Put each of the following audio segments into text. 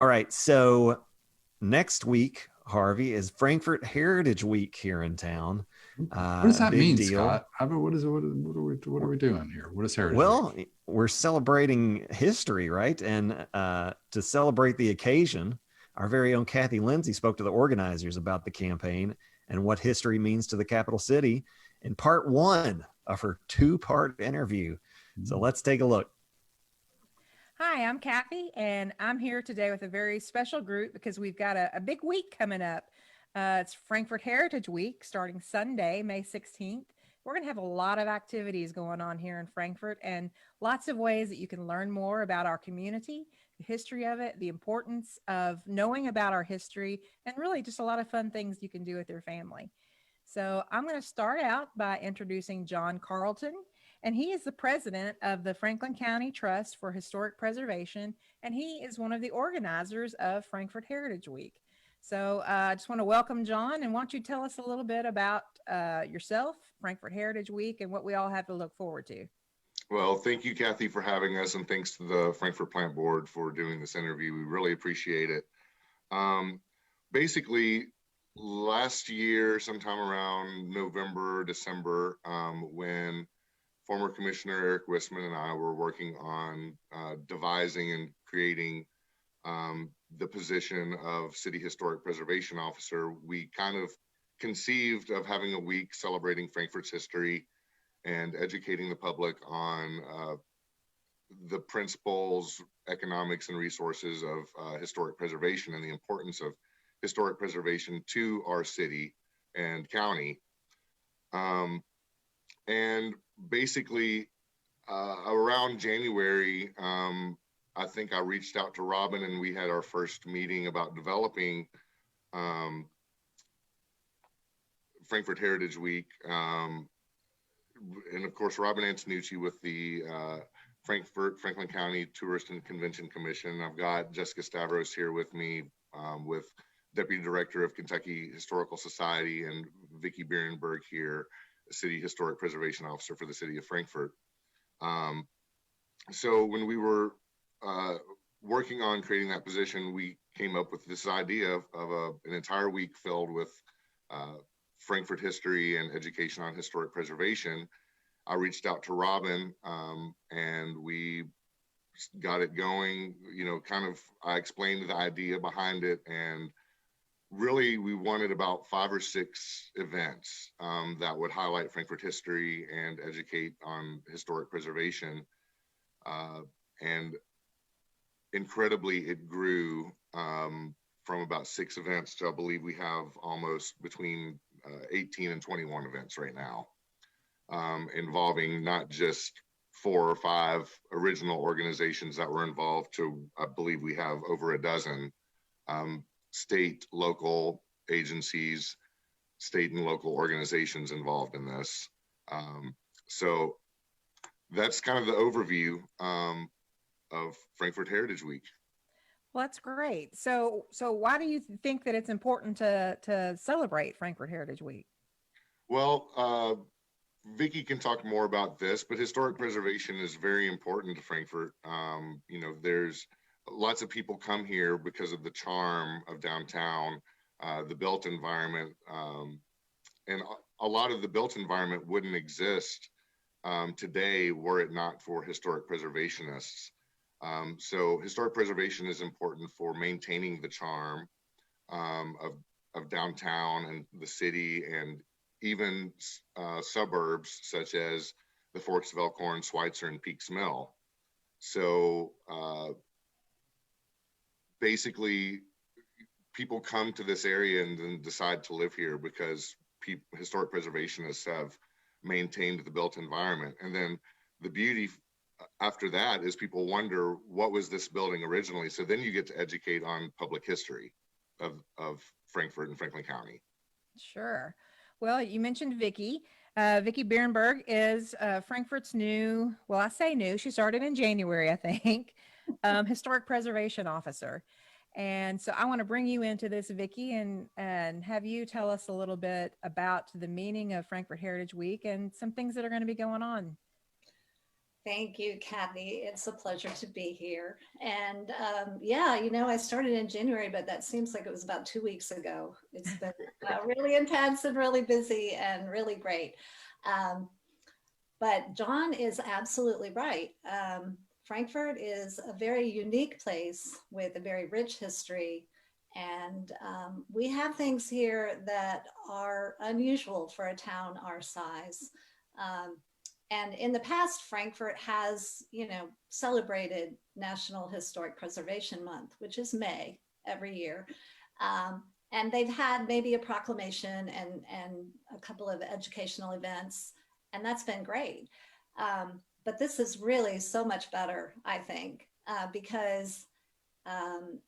All right. So next week, Harvey, is Frankfort Heritage Week here in town. What does that Big mean, deal. Scott? What are we doing here? What is Heritage Week? Well, we're celebrating history, right? And to celebrate the occasion, our very own Kathy Lindsay spoke to the organizers about the campaign and what history means to the capital city in part one of her two-part interview. So let's take a look. Hi, I'm Kathy, and I'm here today with a very special group because we've got a big week coming up. It's Frankfort Heritage Week starting Sunday, May 16th. We're going to have a lot of activities going on here in Frankfort and lots of ways that you can learn more about our community, the history of it, the importance of knowing about our history, and really just a lot of fun things you can do with your family. So I'm going to start out by introducing John Carlton, and he is the president of the Franklin County Trust for Historic Preservation, and he is one of the organizers of Frankfort Heritage Week. So I just want to welcome John, and why don't you tell us a little bit about yourself, Frankfort Heritage Week, and what we all have to look forward to. Well, thank you, Kathy, for having us, and thanks to the Frankfort Plant Board for doing this interview. We really appreciate it. Basically, last year, sometime around November, December, when former Commissioner Eric Wissman and I were working on devising and creating the position of City Historic Preservation Officer, we kind of conceived of having a week celebrating Frankfort's history and educating the public on the principles, economics, and resources of historic preservation and the importance of historic preservation to our city and county. And basically, around January, I think I reached out to Robin and we had our first meeting about developing Frankfort Heritage Week. And of course, Robin Antonucci with the Franklin County Tourist and Convention Commission. I've got Jessica Stavros here with me with Deputy Director of Kentucky Historical Society, and Vicki Bierenberg here, City Historic Preservation Officer for the City of Frankfort. So when we were working on creating that position, we came up with this idea of an entire week filled with Frankfort history and education on historic preservation. I reached out to Robin and we got it going. I explained the idea behind it, and really we wanted about 5 or 6 events that would highlight Frankfort history and educate on historic preservation. And incredibly, it grew from about 6 events to I believe we have almost between 18 and 21 events right now, involving not just 4 or 5 original organizations that were involved to, I believe we have over a dozen state, local agencies, state and local organizations involved in this. So that's kind of the overview of Frankfort Heritage Week. Well, that's great. So why do you think that it's important to celebrate Frankfort Heritage Week? Well, Vicki can talk more about this, but historic preservation is very important to Frankfort. There's lots of people come here because of the charm of downtown, the built environment, and a lot of the built environment wouldn't exist today were it not for historic preservationists. So historic preservation is important for maintaining the charm of downtown and the city, and even suburbs such as the Forks of Elkhorn, Schweitzer, and Peaks Mill. So basically, people come to this area and then decide to live here because historic preservationists have maintained the built environment. And then the beauty after that is people wonder, what was this building originally? So then you get to educate on public history of Frankfort and Franklin County. Sure. Well, you mentioned Vicki. Vicki Bierenberg is Frankfort's new, well, I say new, she started in January, I think, historic preservation officer. And so I want to bring you into this, Vicki, and have you tell us a little bit about the meaning of Frankfort Heritage Week and some things that are going to be going on. Thank you, Kathy. It's a pleasure to be here. And yeah, I started in January, but that seems like it was about 2 weeks ago. It's been really intense and really busy and really great. Um, but John is absolutely right. Frankfurt is a very unique place with a very rich history. And we have things here that are unusual for a town our size. Um, and in the past, Frankfurt has, celebrated National Historic Preservation Month, which is May every year. And they've had maybe a proclamation and a couple of educational events, and that's been great. But this is really so much better, I think, because um,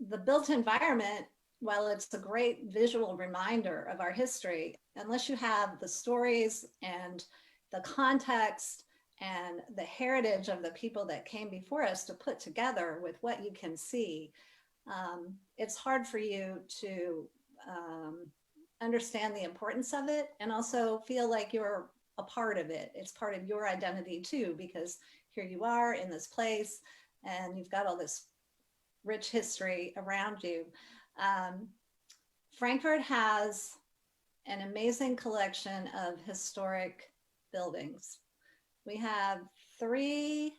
the built environment, while it's a great visual reminder of our history, unless you have the stories and the context and the heritage of the people that came before us to put together with what you can see, it's hard for you to understand the importance of it and also feel like you're a part of it. It's part of your identity too, because here you are in this place and you've got all this rich history around you. Frankfurt has an amazing collection of historic buildings. We have 3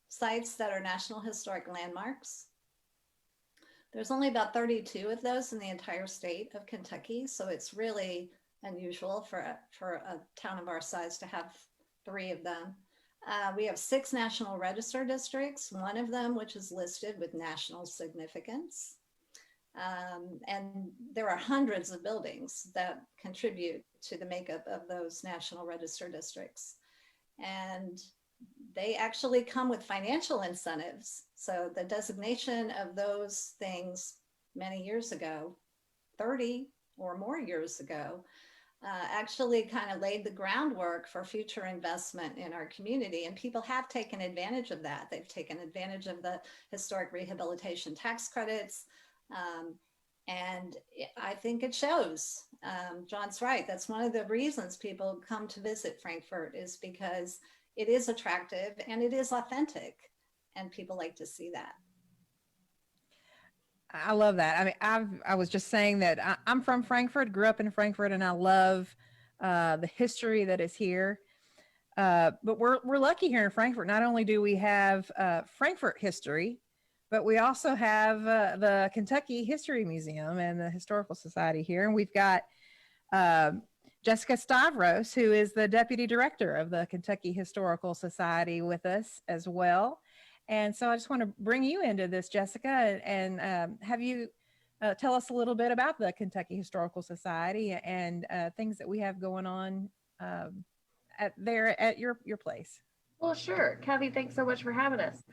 sites that are National Historic Landmarks. There's only about 32 of those in the entire state of Kentucky, so it's really unusual for a town of our size to have 3 of them. We have 6 National Register districts, one of them which is listed with national significance. And there are hundreds of buildings that contribute to the makeup of those National Register districts. And they actually come with financial incentives. So the designation of those things many years ago, 30 or more years ago, actually kind of laid the groundwork for future investment in our community. And people have taken advantage of that. They've taken advantage of the historic rehabilitation tax credits. And I think it shows. John's right. That's one of the reasons people come to visit Frankfurt, is because it is attractive and it is authentic, and people like to see that. I love that. I mean, I was just saying that I'm from Frankfurt, grew up in Frankfurt, and I love the history that is here. But we're lucky here in Frankfurt. Not only do we have Frankfurt history, but we also have the Kentucky History Museum and the Historical Society here, and we've got Jessica Stavros, who is the deputy director of the Kentucky Historical Society, with us as well. And so I just want to bring you into this, Jessica, and have you tell us a little bit about the Kentucky Historical Society and things that we have going on at your place. Well, sure. Kathy, thanks so much for having us.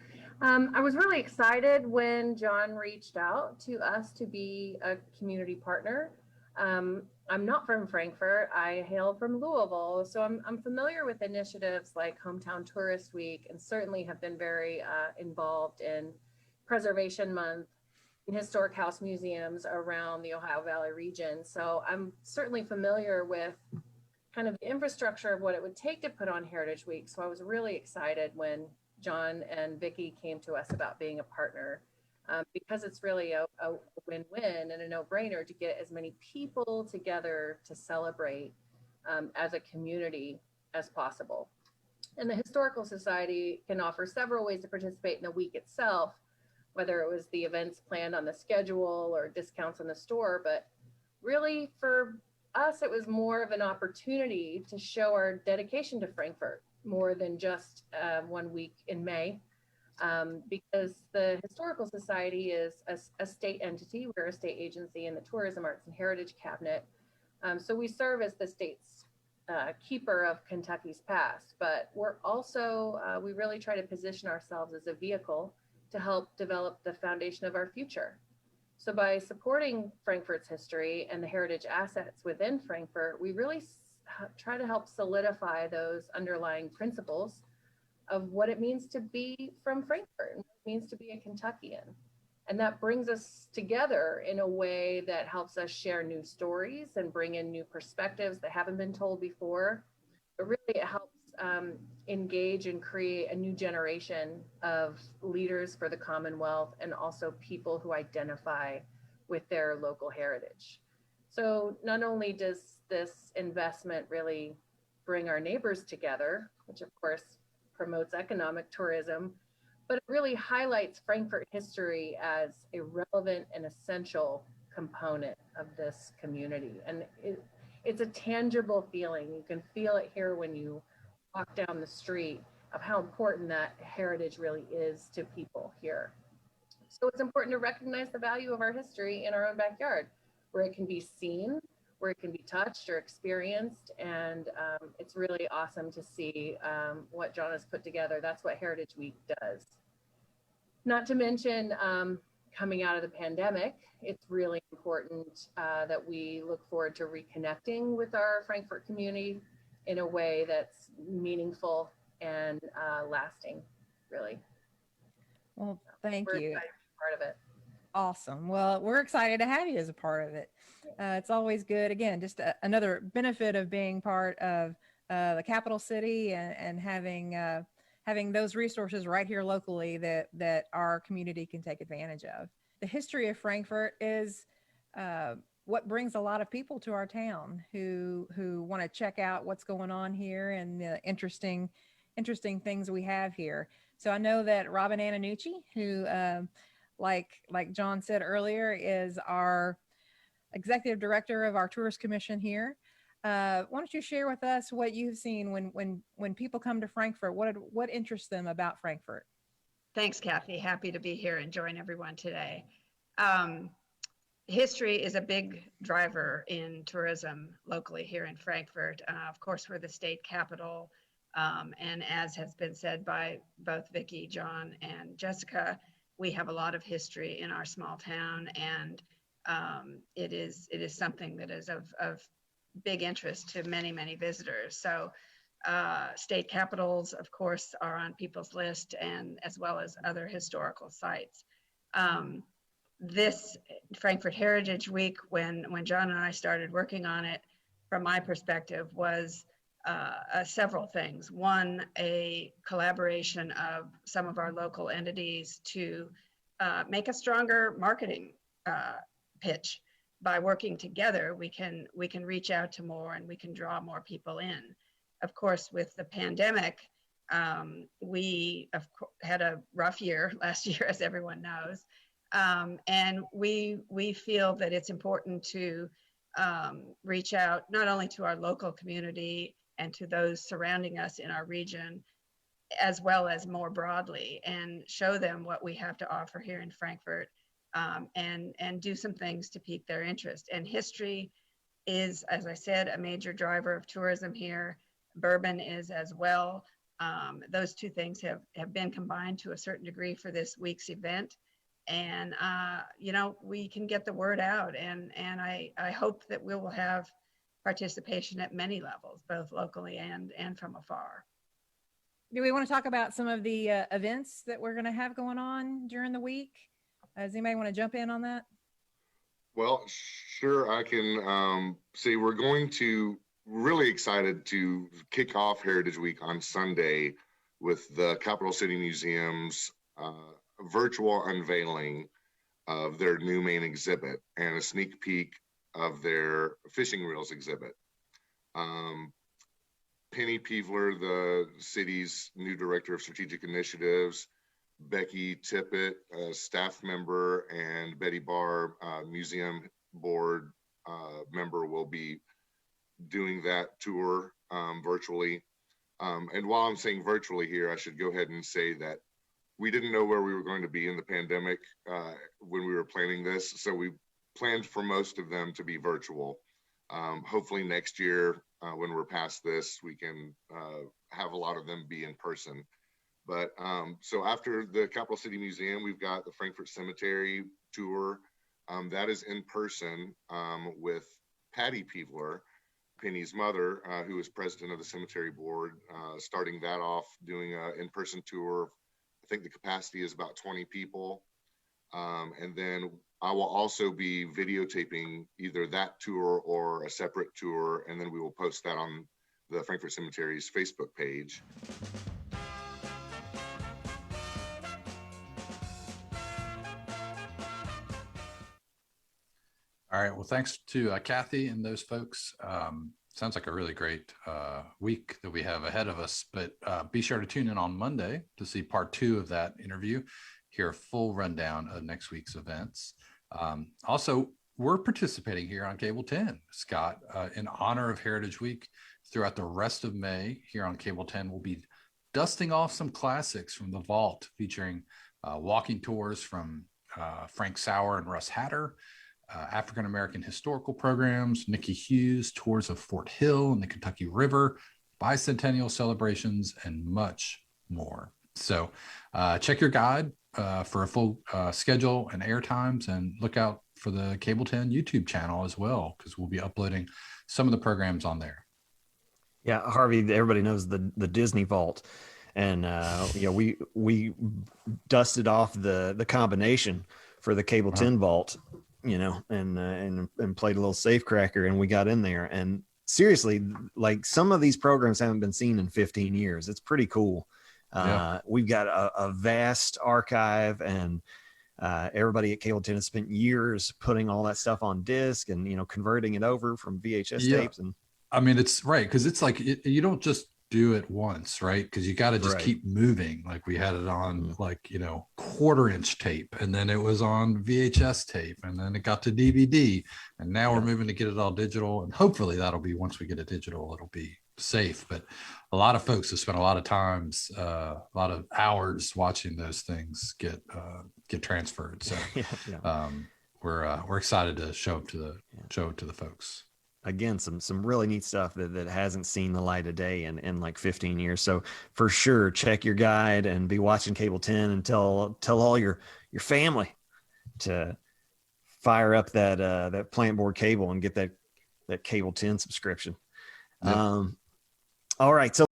I was really excited when John reached out to us to be a community partner. I'm not from Frankfurt. I hail from Louisville, so I'm familiar with initiatives like Hometown Tourist Week, and certainly have been very involved in Preservation Month and historic house museums around the Ohio Valley region. So I'm certainly familiar with kind of the infrastructure of what it would take to put on Heritage Week. So I was really excited when John and Vicki came to us about being a partner. Because it's really a win-win and a no-brainer to get as many people together to celebrate as a community as possible. And the Historical Society can offer several ways to participate in the week itself, whether it was the events planned on the schedule or discounts in the store. But really, for us, it was more of an opportunity to show our dedication to Frankfurt, more than just 1 week in May. Because the Historical Society is a state entity. We're a state agency in the Tourism, Arts, and Heritage Cabinet. So we serve as the state's keeper of Kentucky's past, but we're also, we really try to position ourselves as a vehicle to help develop the foundation of our future. So by supporting Frankfurt's history and the heritage assets within Frankfurt, we really try to help solidify those underlying principles of what it means to be from Frankfurt and what it means to be a Kentuckian. And that brings us together in a way that helps us share new stories and bring in new perspectives that haven't been told before. But really it helps engage and create a new generation of leaders for the Commonwealth and also people who identify with their local heritage. So not only does this investment really bring our neighbors together, which of course promotes economic tourism, but it really highlights Frankfort history as a relevant and essential component of this community. And it's a tangible feeling. You can feel it here when you walk down the street of how important that heritage really is to people here. So it's important to recognize the value of our history in our own backyard, where it can be seen, where it can be touched or experienced. And it's really awesome to see what John has put together. That's what Heritage Week does. Not to mention, coming out of the pandemic, it's really important that we look forward to reconnecting with our Frankfort community in a way that's meaningful and lasting, really. Well, thank We're you. excited to be part of it. Awesome. Well, we're excited to have you as a part of it. It's always good. Again, just another benefit of being part of the capital city and having those resources right here locally that our community can take advantage of. The history of Frankfort is what brings a lot of people to our town who want to check out what's going on here and the interesting things we have here. So I know that Robin Antonucci, who like John said earlier, is our executive director of our tourist commission here. Why don't you share with us what you've seen when people come to Frankfort? What interests them about Frankfort? Thanks, Kathy. Happy to be here and join everyone today. History is a big driver in tourism locally here in Frankfort. Of course, we're the state capital. And as has been said by both Vicki, John, and Jessica, we have a lot of history in our small town, and it is something that is of big interest to many, many visitors. So state capitals, of course, are on people's list, and as well as other historical sites. This Frankfort Heritage Week, when John and I started working on it, from my perspective, was several things. One, a collaboration of some of our local entities to make a stronger marketing pitch. By working together, we can reach out to more and we can draw more people in. Of course, with the pandemic, we had a rough year last year, as everyone knows. And we feel that it's important to reach out not only to our local community and to those surrounding us in our region, as well as more broadly, and show them what we have to offer here in Frankfort, and do some things to pique their interest. And history is, as I said, a major driver of tourism here. Bourbon is as well. Those two things have been combined to a certain degree for this week's event. And, we can get the word out, and I hope that we will have participation at many levels, both locally and from afar. Do we want to talk about some of the events that we're going to have going on during the week? Does anybody want to jump in on that? Well, sure, I can say we're really excited to kick off Heritage Week on Sunday with the Capital City Museum's virtual unveiling of their new main exhibit and a sneak peek of their fishing reels exhibit. Penny Peevler, the city's new director of strategic initiatives, Becky Tippett, a staff member, and Betty Barr, museum board member, will be doing that tour virtually. And while I'm saying virtually here, I should go ahead and say that we didn't know where we were going to be in the pandemic when we were planning this. So we planned for most of them to be virtual. Hopefully next year, when we're past this, we can have a lot of them be in person. But so after the Capital City Museum, we've got the Frankfort Cemetery tour. That is in person with Patty Peevler, Penny's mother, who is president of the cemetery board, starting that off, doing an in-person tour. I think the capacity is about 20 people. And then I will also be videotaping either that tour or a separate tour, and then we will post that on the Frankfort Cemetery's Facebook page. All right. Well, thanks to Kathy and those folks. Sounds like a really great week that we have ahead of us. But be sure to tune in on Monday to see part 2 of that interview, hear a full rundown of next week's events. Also, we're participating here on Cable 10, Scott, in honor of Heritage Week. Throughout the rest of May here on Cable 10, we'll be dusting off some classics from the vault, featuring walking tours from Frank Sauer and Russ Hatter, African-American historical programs, Nikki Hughes, tours of Fort Hill and the Kentucky River, bicentennial celebrations, and much more. So check your guide for a full schedule and air times, and look out for the Cable 10 YouTube channel as well, because we'll be uploading some of the programs on there. Yeah, Harvey, everybody knows the Disney Vault. And we dusted off the combination for the Cable 10 Vault, and played a little safecracker, and we got in there. And seriously, like, some of these programs haven't been seen in 15 years. It's pretty cool. We've got a vast archive, and everybody at Cable 10 has spent years putting all that stuff on disc and converting it over from VHS tapes. And I mean, it's right, because it's like you don't just do it once, right? Because you got to just keep moving. Like, we had it on 1/4-inch tape, and then it was on VHS tape, and then it got to DVD, and now we're moving to get it all digital. And hopefully that'll be, once we get it digital, it'll be safe. But a lot of folks have spent a lot of times, a lot of hours watching those things get transferred. So we're excited to show it to the folks. Again, some really neat stuff that hasn't seen the light of day in like 15 years. So for sure, check your guide and be watching Cable 10, and tell all your family to fire up that plant board cable and get that Cable 10 subscription. Yep. All right. So